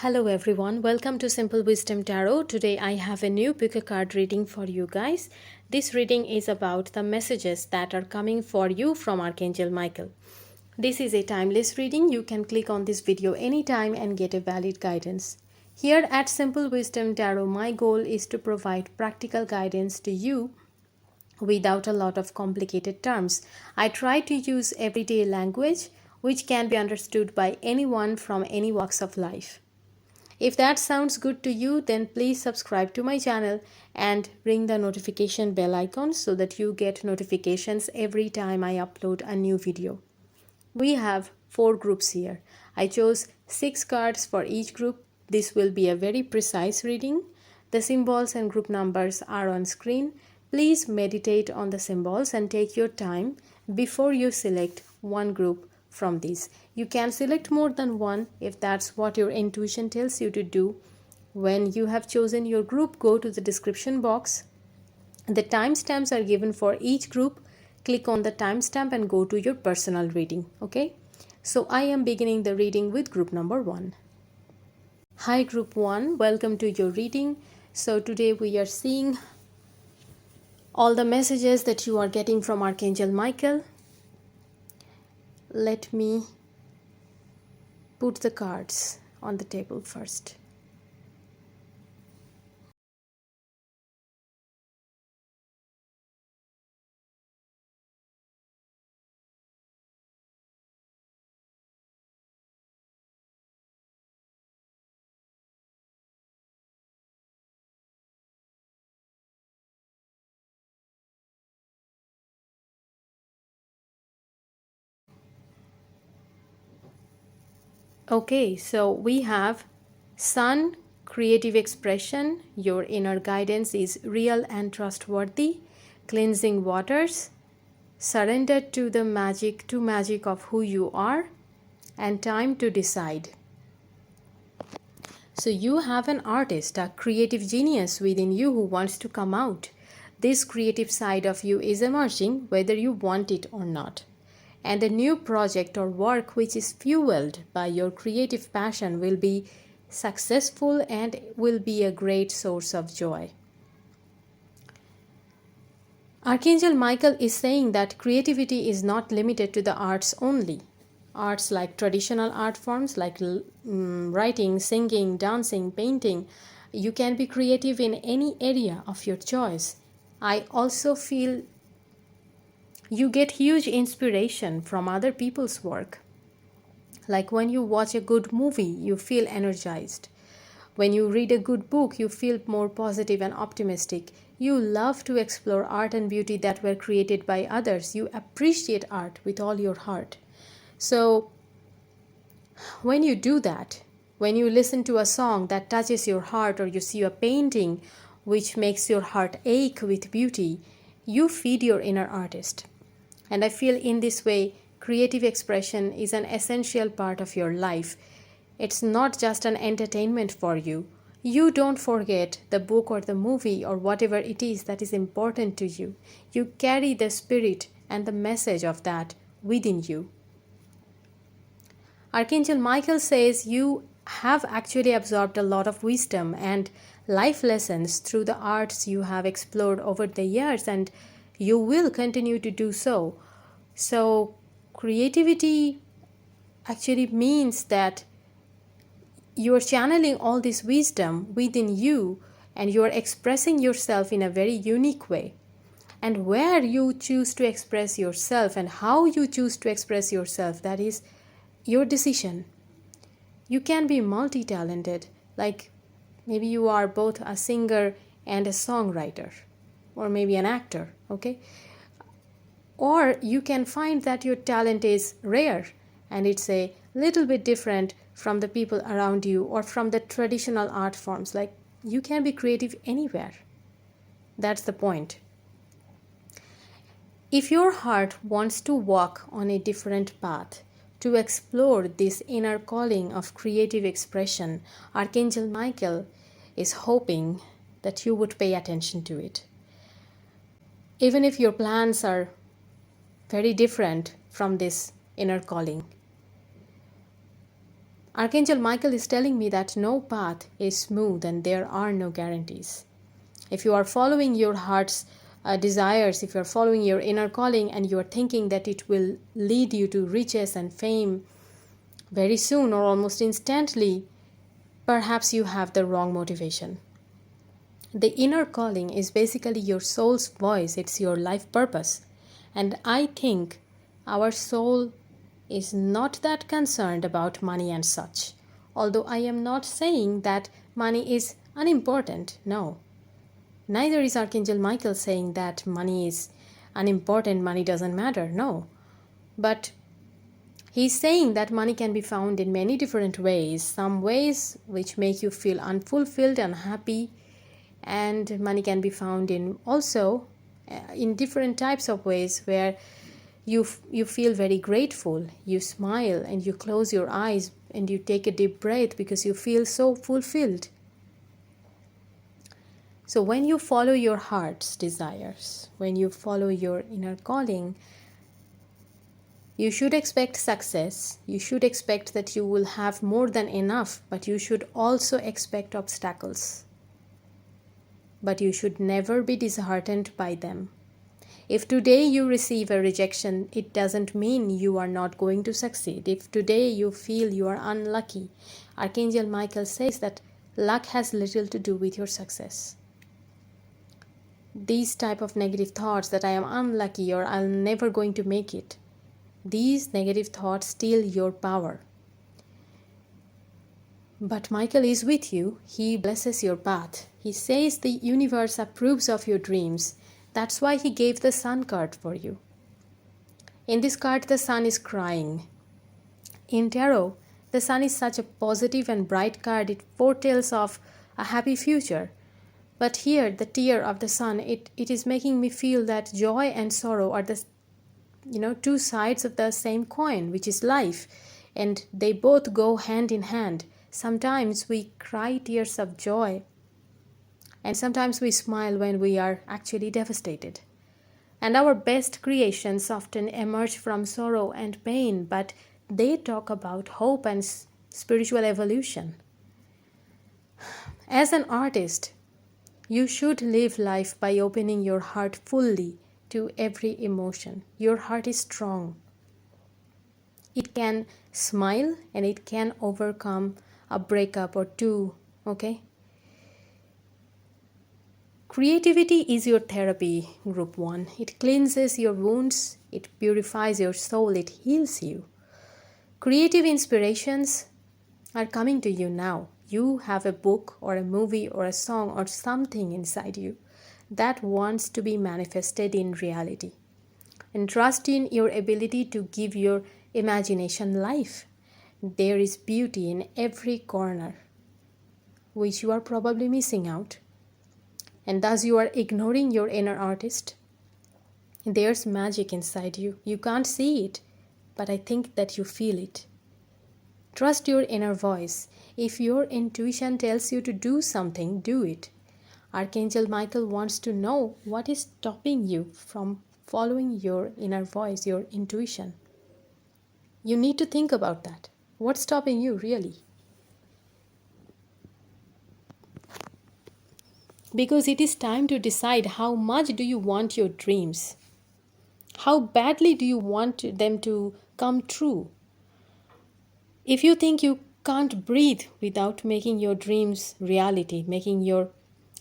Hello everyone, welcome to Simple Wisdom Tarot. Today I have a new Pickacard reading for you guys. This reading is about the messages that are coming for you from Archangel Michael. This is a timeless reading. You can click on this video anytime and get a valid guidance. Here at Simple Wisdom Tarot, my goal is to provide practical guidance to you without a lot of complicated terms. I try to use everyday language which can be understood by anyone from any walks of life. If that sounds good to you, then please subscribe to my channel and ring the notification bell icon so that you get notifications every time I upload a new video. We have 4 groups here. I chose 6 cards for each group. This will be a very precise reading. The symbols and group numbers are on screen. Please meditate on the symbols and take your time before you select one group from these. You can select more than one if that's what your intuition tells you to do. When you have chosen your group, go to the description box. The timestamps are given for each group. Click on the timestamp and go to your personal reading. Okay, so I am beginning the reading with group number 1. Hi group 1, welcome to your reading. So today we are seeing all the messages that you are getting from Archangel Michael. Let me put the cards on the table first. Okay, so we have Sun, creative expression. Your inner guidance is real and trustworthy. Cleansing waters, surrender to the magic of who you are, and time to decide. So you have an artist, a creative genius within you who wants to come out. This creative side of you is emerging whether you want it or not. And a new project or work which is fueled by your creative passion will be successful and will be a great source of joy. Archangel Michael is saying that creativity is not limited to the arts only. Arts like traditional art forms like writing, singing, dancing, painting. You can be creative in any area of your choice. I also feel you get huge inspiration from other people's work. Like when you watch a good movie, you feel energized. When you read a good book, you feel more positive and optimistic. You love to explore art and beauty that were created by others. You appreciate art with all your heart. So when you do that, when you listen to a song that touches your heart, or you see a painting which makes your heart ache with beauty, you feed your inner artist. And I feel in this way, creative expression is an essential part of your life. It's not just an entertainment for you. You don't forget the book or the movie or whatever it is that is important to you. You carry the spirit and the message of that within you. Archangel Michael says you have actually absorbed a lot of wisdom and life lessons through the arts you have explored over the years, and you will continue to do so. So creativity actually means that you are channeling all this wisdom within you and you are expressing yourself in a very unique way. And where you choose to express yourself and how you choose to express yourself, that is your decision. You can be multi-talented, like maybe you are both a singer and a songwriter, or maybe an actor, okay? Or you can find that your talent is rare and it's a little bit different from the people around you or from the traditional art forms. Like you can be creative anywhere. That's the point. If your heart wants to walk on a different path, to explore this inner calling of creative expression, Archangel Michael is hoping that you would pay attention to it. Even if your plans are very different from this inner calling, Archangel Michael is telling me that no path is smooth and there are no guarantees. If you are following your heart's desires, if you are following your inner calling and you are thinking that it will lead you to riches and fame very soon or almost instantly, perhaps you have the wrong motivation. The inner calling is basically your soul's voice, it's your life purpose. And I think our soul is not that concerned about money and such. Although I am not saying that money is unimportant, no. Neither is Archangel Michael saying that money is unimportant, money doesn't matter, no. But he's saying that money can be found in many different ways, some ways which make you feel unfulfilled, unhappy, and money can be found in also in different types of ways where you feel very grateful, you smile and you close your eyes and you take a deep breath because you feel so fulfilled. So when you follow your heart's desires, when you follow your inner calling, you should expect success. You should expect that you will have more than enough, but you should also expect obstacles. But you should never be disheartened by them. If today you receive a rejection, it doesn't mean you are not going to succeed. If today you feel you are unlucky, Archangel Michael says that luck has little to do with your success. These type of negative thoughts that I am unlucky or I'm never going to make it, these negative thoughts steal your power. But Michael is with you. He blesses your path. He says the universe approves of your dreams. That's why he gave the sun card for you. In this card, the sun is crying. In tarot, the sun is such a positive and bright card. It foretells of a happy future. But here, the tear of the sun, it is making me feel that joy and sorrow are the two sides of the same coin, which is life. And they both go hand in hand. Sometimes we cry tears of joy. And sometimes we smile when we are actually devastated. And our best creations often emerge from sorrow and pain, but they talk about hope and spiritual evolution. As an artist, you should live life by opening your heart fully to every emotion. Your heart is strong. It can smile and it can overcome a breakup or two, okay? Creativity is your therapy, group 1. It cleanses your wounds, it purifies your soul, it heals you. Creative inspirations are coming to you now. You have a book or a movie or a song or something inside you that wants to be manifested in reality. And trust in your ability to give your imagination life. There is beauty in every corner, which you are probably missing out. And thus you are ignoring your inner artist. There's magic inside you. You can't see it, but I think that you feel it. Trust your inner voice. If your intuition tells you to do something, do it. Archangel Michael wants to know what is stopping you from following your inner voice, your intuition. You need to think about that. What's stopping you really? Because it is time to decide how much do you want your dreams. How badly do you want them to come true? If you think you can't breathe without making your dreams reality,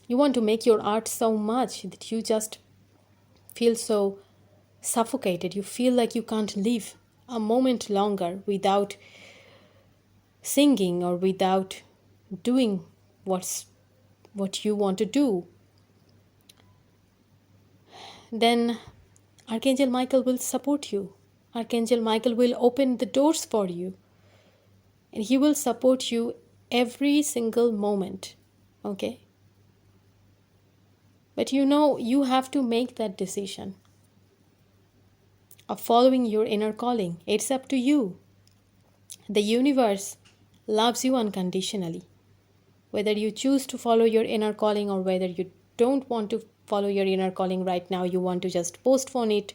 you want to make your art so much that you just feel so suffocated, you feel like you can't live a moment longer without singing or without doing what you want to do, then Archangel Michael will support you. Archangel Michael will open the doors for you. And he will support you every single moment. Okay? But you have to make that decision of following your inner calling. It's up to you. The universe loves you unconditionally. Whether you choose to follow your inner calling or whether you don't want to follow your inner calling right now, you want to just postpone it,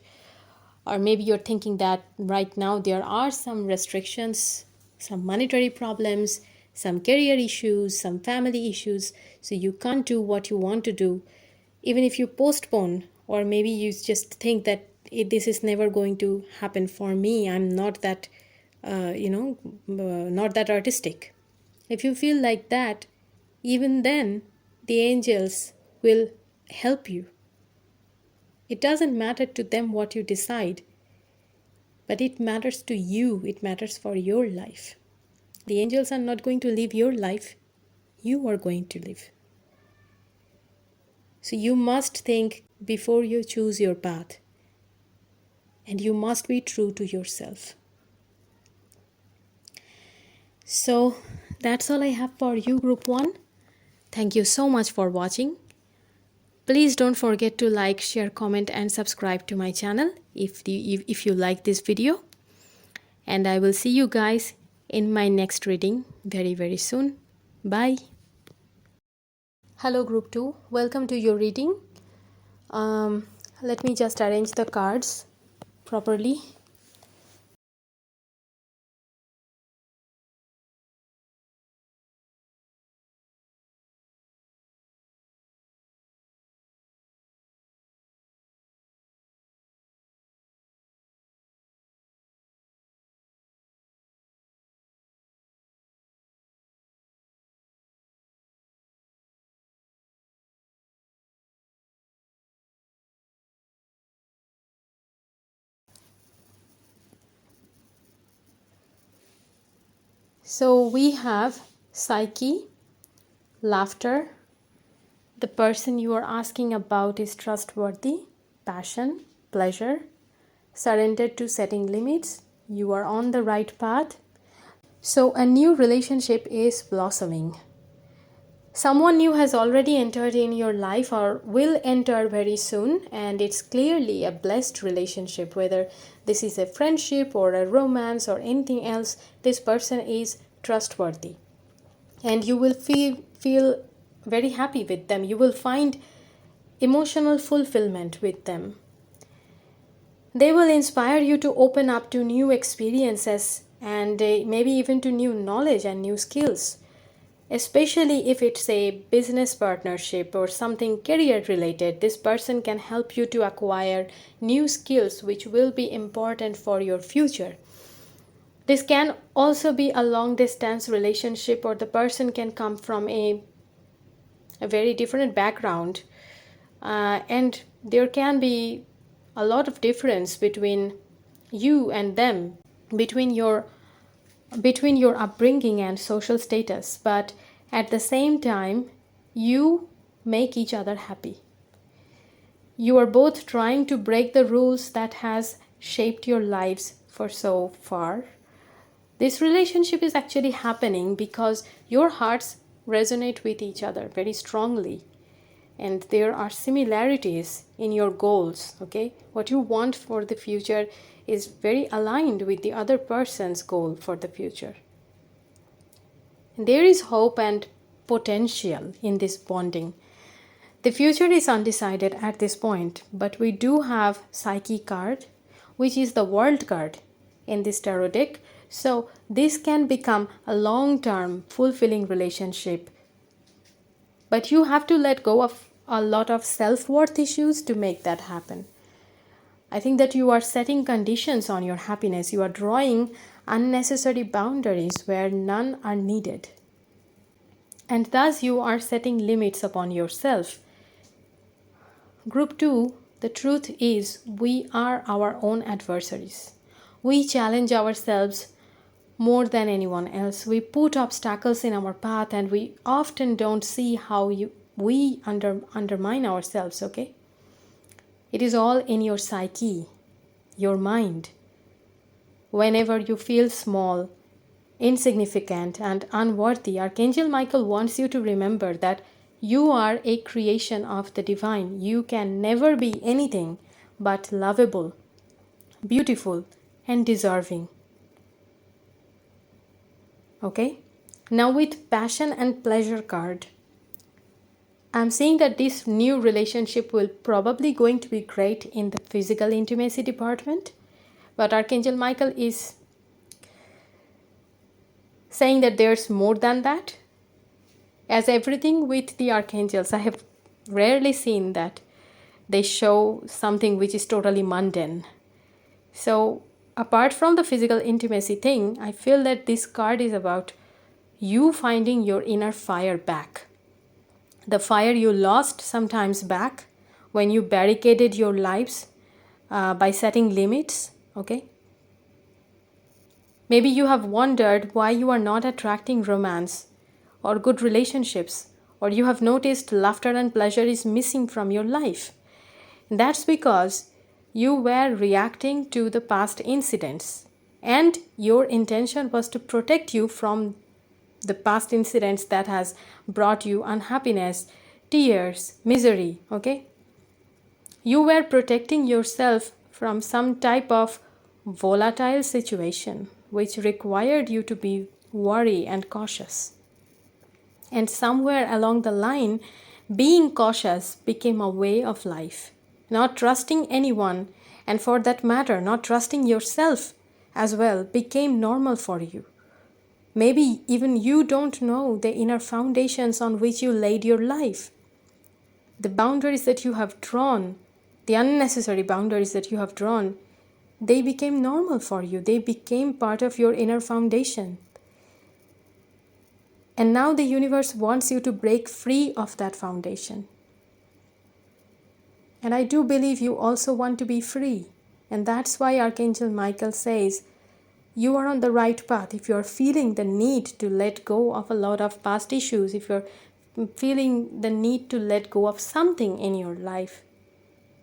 or maybe you're thinking that right now there are some restrictions some monetary problems, some career issues, some family issues. So you can't do what you want to do. Even if you postpone, or maybe you just think that this is never going to happen for me, I'm not that, not that artistic. If you feel like that, even then, the angels will help you. It doesn't matter to them what you decide, but it matters to you. It matters for your life. The angels are not going to live your life. You are going to live. So you must think before you choose your path. And you must be true to yourself. So that's all I have for you, Group 1. Thank you so much for watching. Please don't forget to like, share, comment and subscribe to my channel if you like this video. And I will see you guys in my next reading very, very soon. Bye. Hello Group 2, welcome to your reading. Let me just arrange the cards properly. So we have Psyche, laughter. The person you are asking about is trustworthy, passion, pleasure, surrendered to setting limits. You are on the right path. So a new relationship is blossoming. Someone new has already entered in your life or will enter very soon, and it's clearly a blessed relationship. Whether this is a friendship or a romance or anything else, this person is trustworthy. And you will feel very happy with them. You will find emotional fulfillment with them. They will inspire you to open up to new experiences and maybe even to new knowledge and new skills. Especially if it's a business partnership or something career related, this person can help you to acquire new skills which will be important for your future. This can also be a long distance relationship, or the person can come from a very different background, and there can be a lot of difference between you and them, between your upbringing and social status, but at the same time you make each other happy. You are both trying to break the rules that has shaped your lives for so far. This relationship is actually happening because your hearts resonate with each other very strongly, and there are similarities in your goals. Okay, what you want for the future is very aligned with the other person's goal for the future. There is hope and potential in this bonding. The future is undecided at this point, but we do have Psyche card, which is the world card in this tarot deck. So this can become a long-term fulfilling relationship. But you have to let go of a lot of self-worth issues to make that happen. I think that you are setting conditions on your happiness. You are drawing unnecessary boundaries where none are needed. And thus you are setting limits upon yourself. Group 2, the truth is we are our own adversaries. We challenge ourselves more than anyone else. We put obstacles in our path and we often don't see how we undermine ourselves, okay? It is all in your psyche, your mind. Whenever you feel small, insignificant and unworthy, Archangel Michael wants you to remember that you are a creation of the divine. You can never be anything but lovable, beautiful and deserving. Okay? Now with passion and pleasure card, I'm saying that this new relationship will probably going to be great in the physical intimacy department, but Archangel Michael is saying that there's more than that. As everything with the archangels, I have rarely seen that they show something which is totally mundane. So, apart from the physical intimacy thing, I feel that this card is about you finding your inner fire back. The fire you lost sometimes back when you barricaded your lives by setting limits, okay? Maybe you have wondered why you are not attracting romance or good relationships, or you have noticed laughter and pleasure is missing from your life. That's because you were reacting to the past incidents, and your intention was to protect you from the past incidents that has brought you unhappiness, tears, misery, okay? You were protecting yourself from some type of volatile situation which required you to be wary and cautious. And somewhere along the line, being cautious became a way of life. Not trusting anyone, and for that matter, not trusting yourself as well, became normal for you. Maybe even you don't know the inner foundations on which you laid your life. The boundaries that you have drawn, the unnecessary boundaries that you have drawn, they became normal for you. They became part of your inner foundation. And now the universe wants you to break free of that foundation. And I do believe you also want to be free. And that's why Archangel Michael says, you are on the right path. If you're feeling the need to let go of a lot of past issues, if you're feeling the need to let go of something in your life,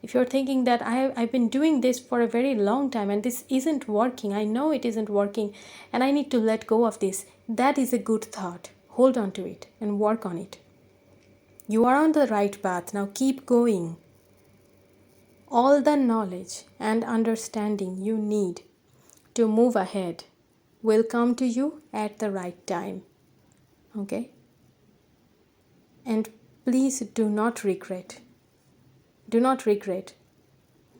if you're thinking that I've been doing this for a very long time and this isn't working, I know it isn't working and I need to let go of this, that is a good thought. Hold on to it and work on it. You are on the right path. Now keep going. All the knowledge and understanding you need to move ahead will come to you at the right time. Okay? And please do not regret. Do not regret.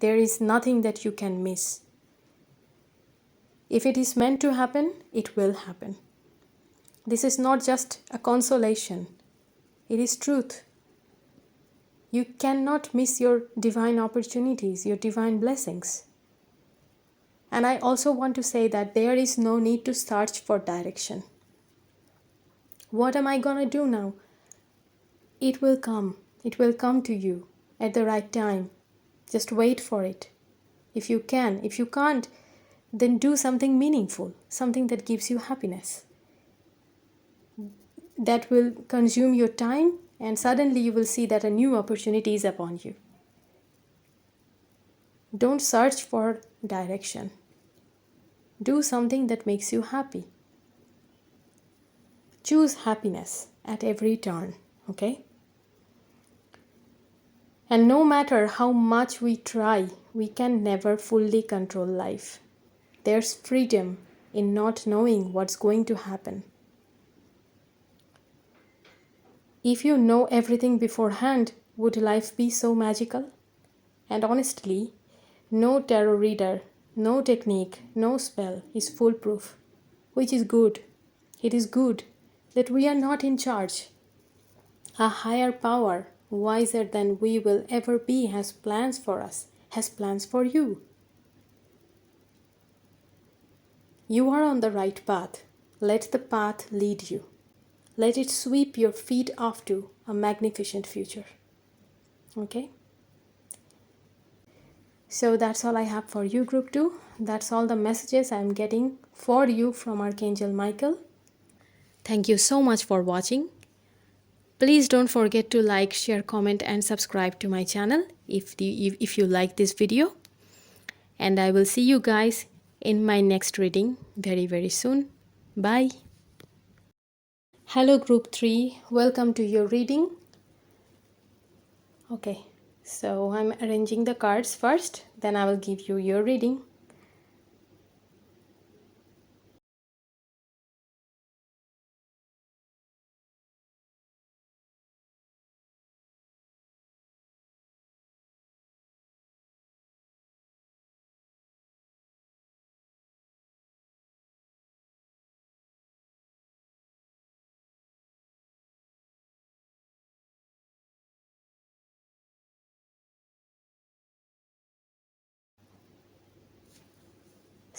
There is nothing that you can miss. If it is meant to happen, it will happen. This is not just a consolation. It is truth. You cannot miss your divine opportunities, your divine blessings. And I also want to say that there is no need to search for direction. What am I going to do now? It will come. It will come to you at the right time. Just wait for it. If you can. If you can't, then do something meaningful, something that gives you happiness. That will consume your time, and suddenly you will see that a new opportunity is upon you. Don't search for direction. Do something that makes you happy. Choose happiness at every turn, okay? And no matter how much we try, we can never fully control life. There's freedom in not knowing what's going to happen. If you know everything beforehand, would life be so magical? And honestly, no tarot reader, no technique, no spell is foolproof, which is good. It is good that we are not in charge. A higher power, wiser than we will ever be, has plans for us, has plans for you. You are on the right path. Let the path lead you. Let it sweep your feet off to a magnificent future. Okay? So that's all I have for you, Group 2. That's all the messages I'm getting for you from Archangel Michael. Thank you so much for watching. Please don't forget to like, share, comment and subscribe to my channel if you like this video. And I will see you guys in my next reading very, very soon. Bye. Hello Group 3, welcome to your reading. Okay, so I'm arranging the cards first, then I will give you your reading.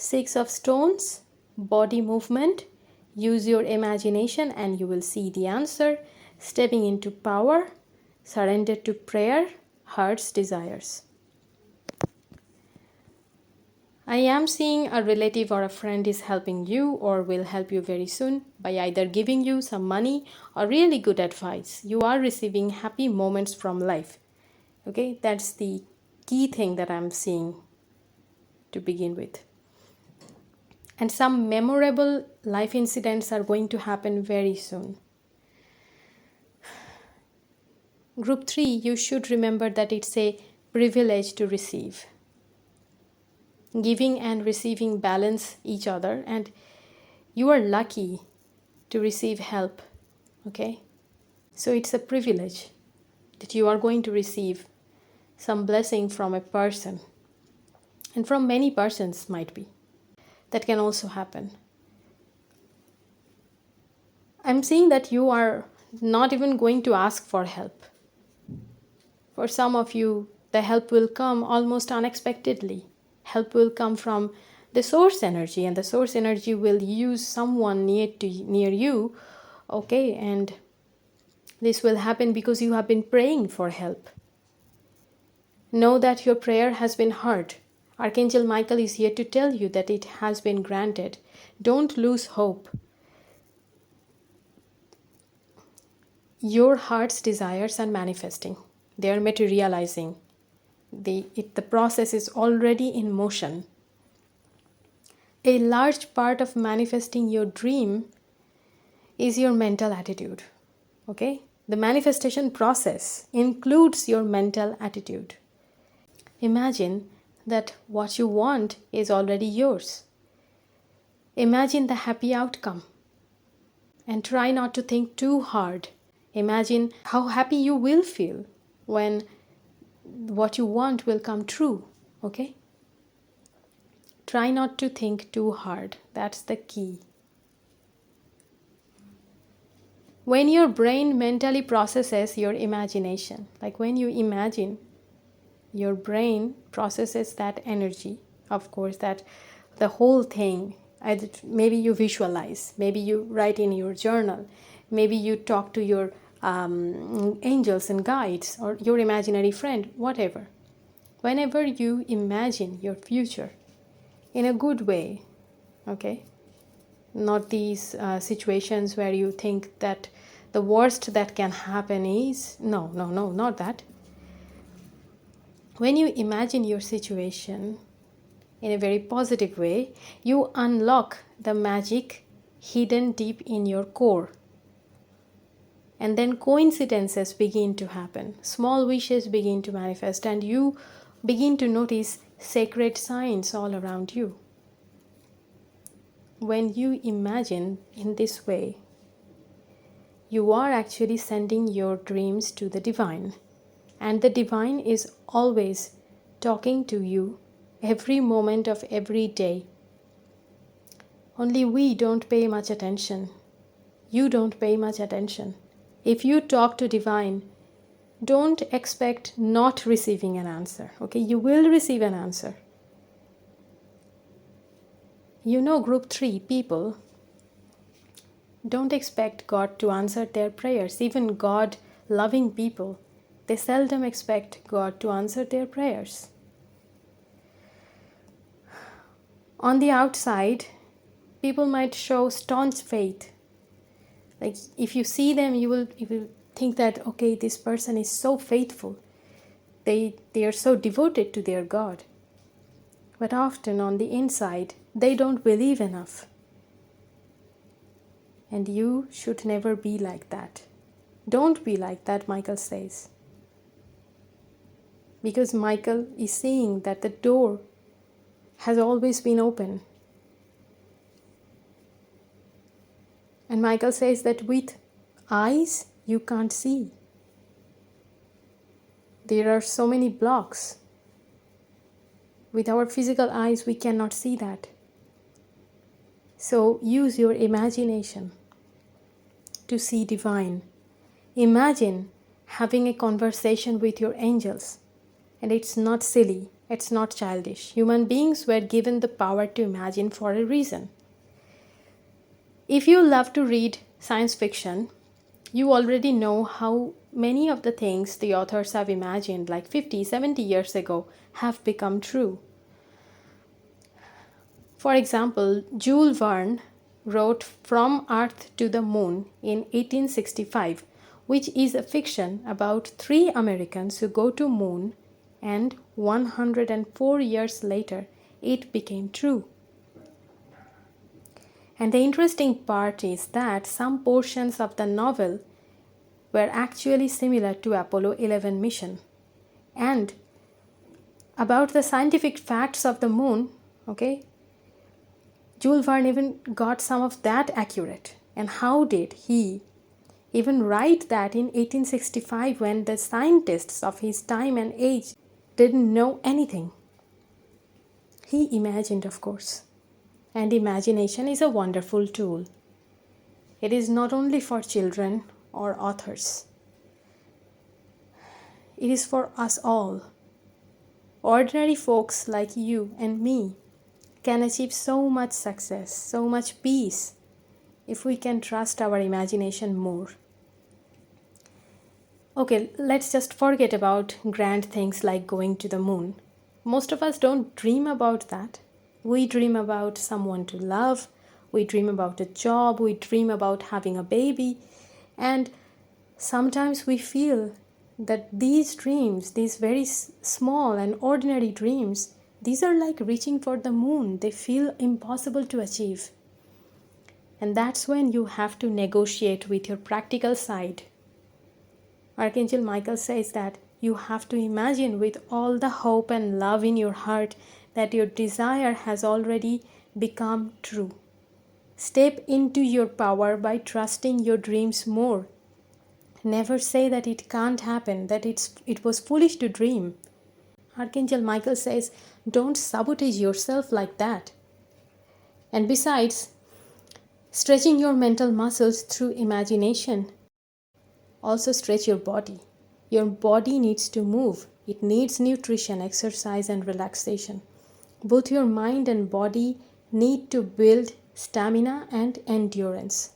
Six of Stones, body movement. Use your imagination and you will see the answer. Stepping into power, surrender to prayer, heart's desires. I am seeing a relative or a friend is helping you or will help you very soon by either giving you some money or really good advice. You are receiving happy moments from life. Okay, that's the key thing that I'm seeing to begin with. And some memorable life incidents are going to happen very soon. Group 3, you should remember that it's a privilege to receive. Giving and receiving balance each other, and you are lucky to receive help. Okay? So it's a privilege that you are going to receive some blessing from a person. And from many persons might be. That can also happen. I'm seeing that you are not even going to ask for help. For some of you, the help will come almost unexpectedly. Help will come from the source energy, and the source energy will use someone near you. Okay, and this will happen because you have been praying for help. Know that your prayer has been heard. Archangel Michael is here to tell you that it has been granted. Don't lose hope. Your heart's desires are manifesting. They are materializing. The process is already in motion. A large part of manifesting your dream is your mental attitude. Okay? The manifestation process includes your mental attitude. Imagine that what you want is already yours. Imagine the happy outcome. And try not to think too hard. Imagine how happy you will feel when what you want will come true. Okay? Try not to think too hard. That's the key. When your brain mentally processes your imagination, like when you imagine, your brain processes that energy. Of course, that the whole thing, maybe you visualize, maybe you write in your journal, maybe you talk to your angels and guides or your imaginary friend, whatever. Whenever you imagine your future in a good way, okay, not these situations where you think that the worst that can happen is, no, not that. When you imagine your situation in a very positive way, you unlock the magic hidden deep in your core. And then coincidences begin to happen. Small wishes begin to manifest, and you begin to notice sacred signs all around you. When you imagine in this way, you are actually sending your dreams to the divine. And the divine is always talking to you every moment of every day. Only we don't pay much attention. You don't pay much attention. If you talk to divine, don't expect not receiving an answer. Okay, you will receive an answer. You know, group 3 people don't expect God to answer their prayers. Even God-loving people, they seldom expect God to answer their prayers. On the outside, people might show staunch faith. Like if you see them, you will think that, okay, this person is so faithful. They are so devoted to their God. But often on the inside, they don't believe enough. And you should never be like that. Don't be like that, Michael says. Because Michael is saying that the door has always been open. And Michael says that with eyes, you can't see. There are so many blocks. With our physical eyes, we cannot see that. So use your imagination to see divine. Imagine having a conversation with your angels. And it's not silly. It's not childish. Human beings were given the power to imagine for a reason. If you love to read science fiction, you already know how many of the things the authors have imagined like 50, 70 years ago have become true. For example, Jules Verne wrote From Earth to the Moon in 1865, which is a fiction about 3 Americans who go to moon, and 104 years later it became true. And the interesting part is that some portions of the novel were actually similar to Apollo 11 mission. And about the scientific facts of the moon, okay, Jules Verne even got some of that accurate. And how did he even write that in 1865 when the scientists of his time and age didn't know anything? He imagined, of course. And imagination is a wonderful tool. It is not only for children or authors. It is for us all. Ordinary folks like you and me can achieve so much success, so much peace, if we can trust our imagination more. Okay, let's just forget about grand things like going to the moon. Most of us don't dream about that. We dream about someone to love, we dream about a job, we dream about having a baby, and sometimes we feel that these dreams, these very small and ordinary dreams, these are like reaching for the moon. They feel impossible to achieve. And that's when you have to negotiate with your practical side. Archangel Michael says that you have to imagine with all the hope and love in your heart that your desire has already become true. Step into your power by trusting your dreams more. Never say that it can't happen, that it was foolish to dream. Archangel Michael says, don't sabotage yourself like that. And besides, stretching your mental muscles through imagination, also stretch your body. Your body needs to move. It needs nutrition, exercise, and relaxation. Both your mind and body need to build stamina and endurance.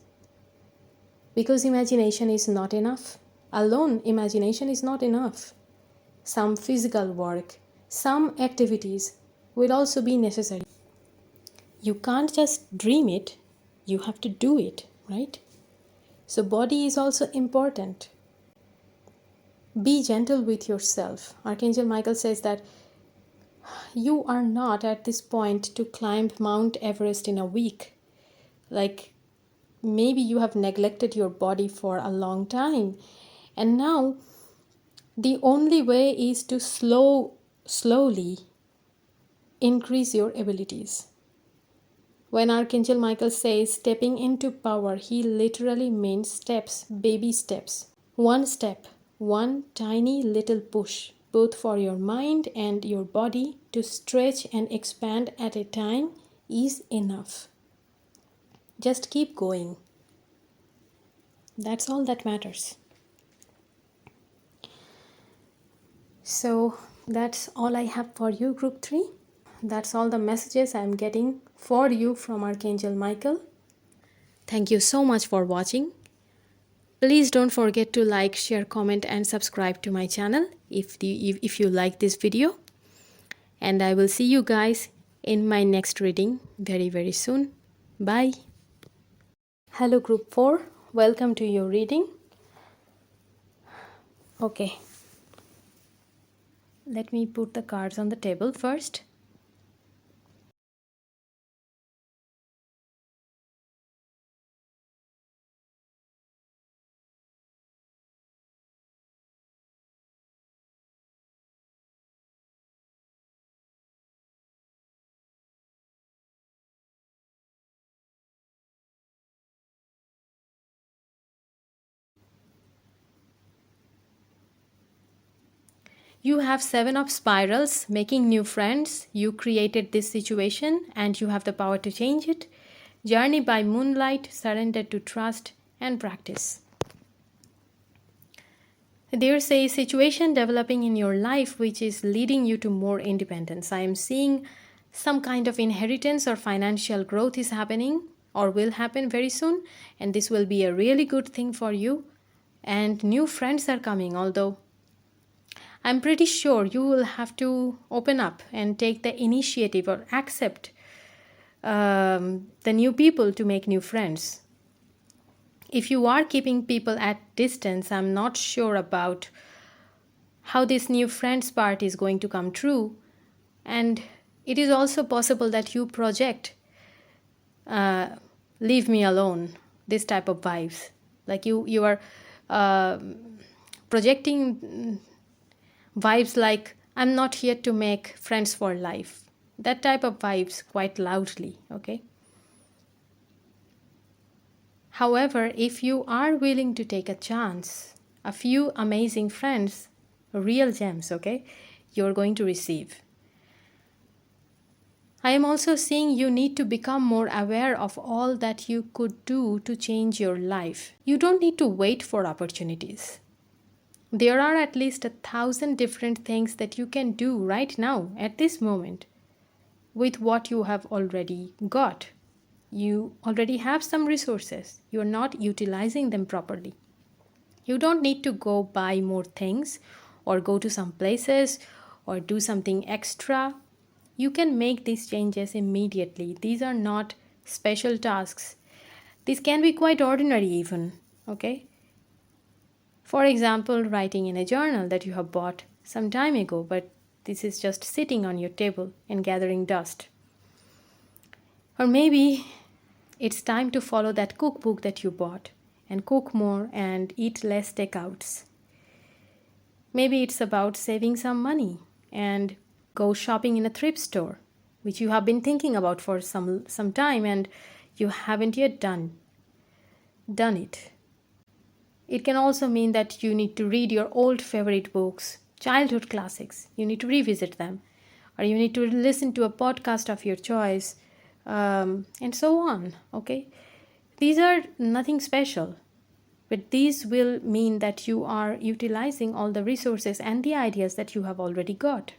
Because imagination is not enough. Alone, imagination is not enough. Some physical work, some activities will also be necessary. You can't just dream it, you have to do it, right? So body is also important. Be gentle with yourself. Archangel Michael says that you are not at this point to climb Mount Everest in a week. Like maybe you have neglected your body for a long time, and now the only way is to slowly increase your abilities. When Archangel Michael says stepping into power, he literally means steps, baby steps. One step, one tiny little push, both for your mind and your body to stretch and expand at a time is enough. Just keep going. That's all that matters. So that's all I have for you, Group 3. That's all the messages I'm getting for you from Archangel Michael. Thank you so much for watching. Please don't forget to like, share, comment, and subscribe to my channel if you like this video. And I will see you guys in my next reading very, very soon. Bye. Hello, Group 4. Welcome to your reading. Okay. Let me put the cards on the table first. You have 7 of spirals, making new friends. You created this situation and you have the power to change it. Journey by moonlight, surrender to trust and practice. There's a situation developing in your life which is leading you to more independence. I am seeing some kind of inheritance or financial growth is happening or will happen very soon, and this will be a really good thing for you. And new friends are coming, although I'm pretty sure you will have to open up and take the initiative or accept the new people to make new friends. If you are keeping people at distance, I'm not sure about how this new friends part is going to come true. And it is also possible that you project leave me alone, this type of vibes. Like you are projecting vibes like I'm not here to make friends for life. That type of vibes quite loudly, okay? However, if you are willing to take a chance, a few amazing friends, real gems, okay, you're going to receive. I am also seeing you need to become more aware of all that you could do to change your life. You don't need to wait for opportunities. There are at least 1,000 different things that you can do right now at this moment with what you have already got. You already have some resources. You're not utilizing them properly. You don't need to go buy more things or go to some places or do something extra. You can make these changes immediately. These are not special tasks. These can be quite ordinary even, okay? For example, writing in a journal that you have bought some time ago, but this is just sitting on your table and gathering dust. Or maybe it's time to follow that cookbook that you bought and cook more and eat less takeouts. Maybe it's about saving some money and go shopping in a thrift store, which you have been thinking about for some time and you haven't yet done it. It can also mean that you need to read your old favorite books, childhood classics. You need to revisit them, or you need to listen to a podcast of your choice, and so on, okay? These are nothing special, but these will mean that you are utilizing all the resources and the ideas that you have already got.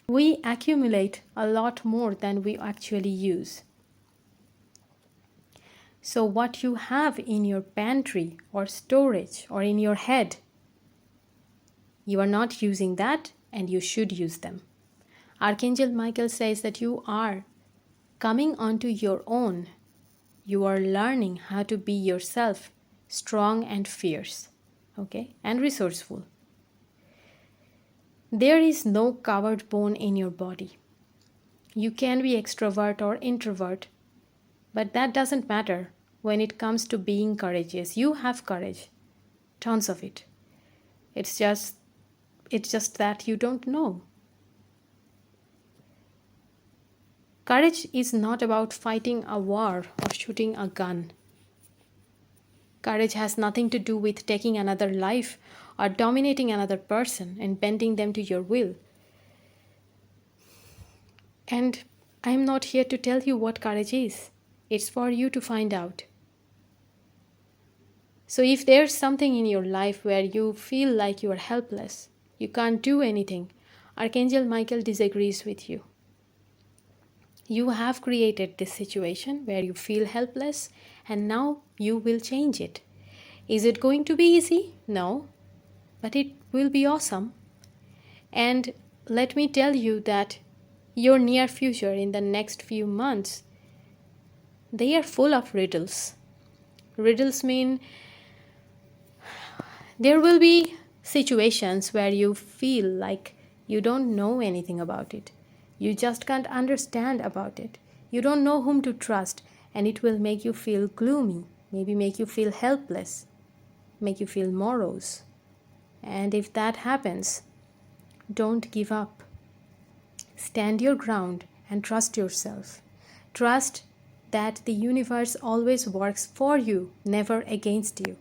We accumulate a lot more than we actually use. So what you have in your pantry or storage or in your head, you are not using that and you should use them. Archangel Michael says that you are coming onto your own. You are learning how to be yourself, strong and fierce, okay, and resourceful. There is no covered bone in your body. You can be extrovert or introvert, but that doesn't matter when it comes to being courageous. You have courage, tons of it. It's just that you don't know. Courage is not about fighting a war or shooting a gun. Courage has nothing to do with taking another life or dominating another person and bending them to your will. And I'm not here to tell you what courage is. It's for you to find out. So if there's something in your life where you feel like you are helpless, you can't do anything, Archangel Michael disagrees with you. You have created this situation where you feel helpless and now you will change it. Is it going to be easy? No, but it will be awesome. And let me tell you that your near future in the next few months, they are full of riddles. Riddles mean there will be situations where you feel like you don't know anything about it. You just can't understand about it. You don't know whom to trust, and it will make you feel gloomy, maybe make you feel helpless, make you feel morose. And if that happens, don't give up. Stand your ground and trust yourself. Trust that the universe always works for you, never against you.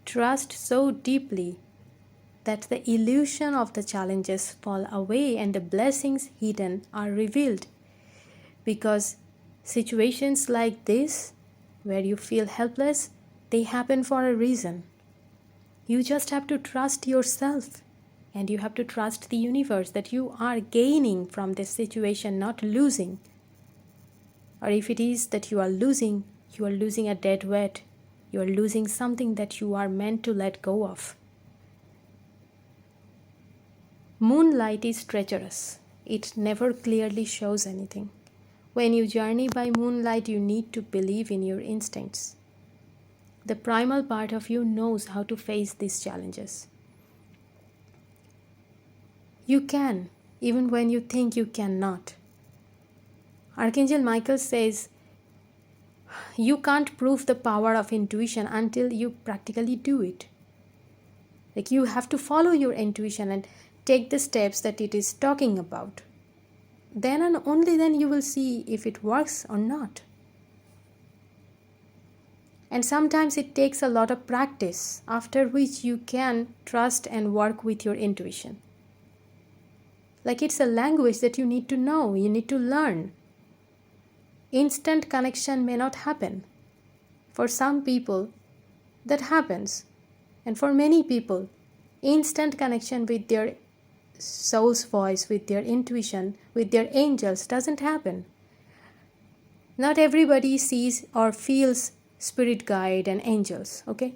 Trust so deeply that the illusion of the challenges fall away and the blessings hidden are revealed. Because situations like this, where you feel helpless, they happen for a reason. You just have to trust yourself, and you have to trust the universe that you are gaining from this situation, not losing. Or if it is that you are losing a dead weight. You are losing something that you are meant to let go of. Moonlight is treacherous. It never clearly shows anything. When you journey by moonlight, you need to believe in your instincts. The primal part of you knows how to face these challenges. You can, even when you think you cannot. Archangel Michael says, you can't prove the power of intuition until you practically do it. Like, you have to follow your intuition and take the steps that it is talking about. Then and only then you will see if it works or not. And sometimes it takes a lot of practice, after which you can trust and work with your intuition. Like, it's a language that you need to know, you need to learn. Instant connection may not happen. For some people, that happens. And for many people, instant connection with their soul's voice, with their intuition, with their angels doesn't happen. Not everybody sees or feels spirit guide and angels, okay?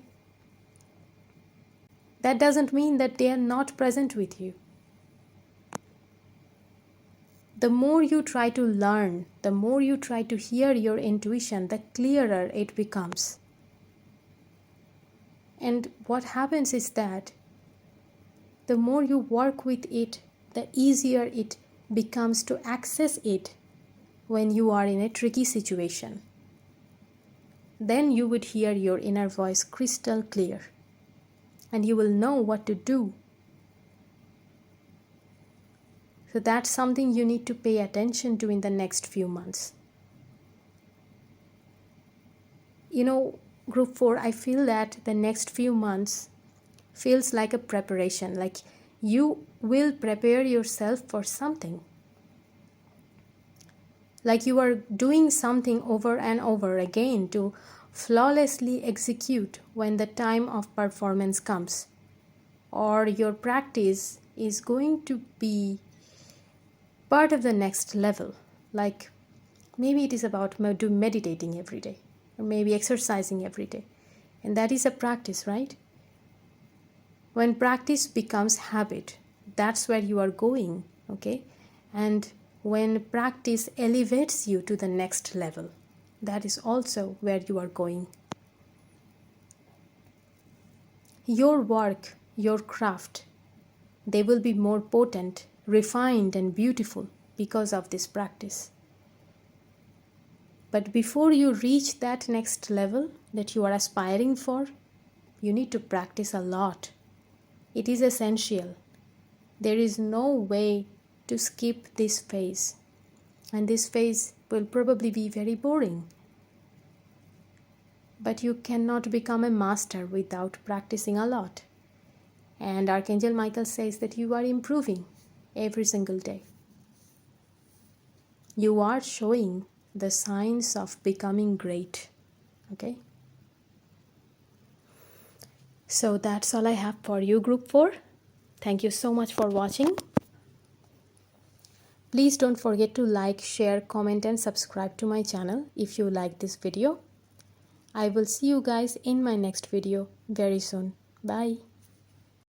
That doesn't mean that they are not present with you. The more you try to learn, the more you try to hear your intuition, the clearer it becomes. And what happens is that the more you work with it, the easier it becomes to access it when you are in a tricky situation. Then you would hear your inner voice crystal clear, and you will know what to do. So that's something you need to pay attention to in the next few months. You know, Group 4, I feel that the next few months feels like a preparation, like you will prepare yourself for something. Like you are doing something over and over again to flawlessly execute when the time of performance comes. Or your practice is going to be part of the next level. Like maybe it is about meditating every day, or maybe exercising every day. And that is a practice, right? When practice becomes habit, that's where you are going, okay? And when practice elevates you to the next level, that is also where you are going. Your work, your craft, they will be more potent, refined and beautiful because of this practice. But before you reach that next level that you are aspiring for, you need to practice a lot. It is essential. There is no way to skip this phase. And this phase will probably be very boring. But you cannot become a master without practicing a lot. And Archangel Michael says that you are improving every single day. You are showing the signs of becoming great. Okay? So that's all I have for you, Group 4. Thank you so much for watching. Please don't forget to like, share, comment and subscribe to my channel if you like this video. I will see you guys in my next video very soon. Bye.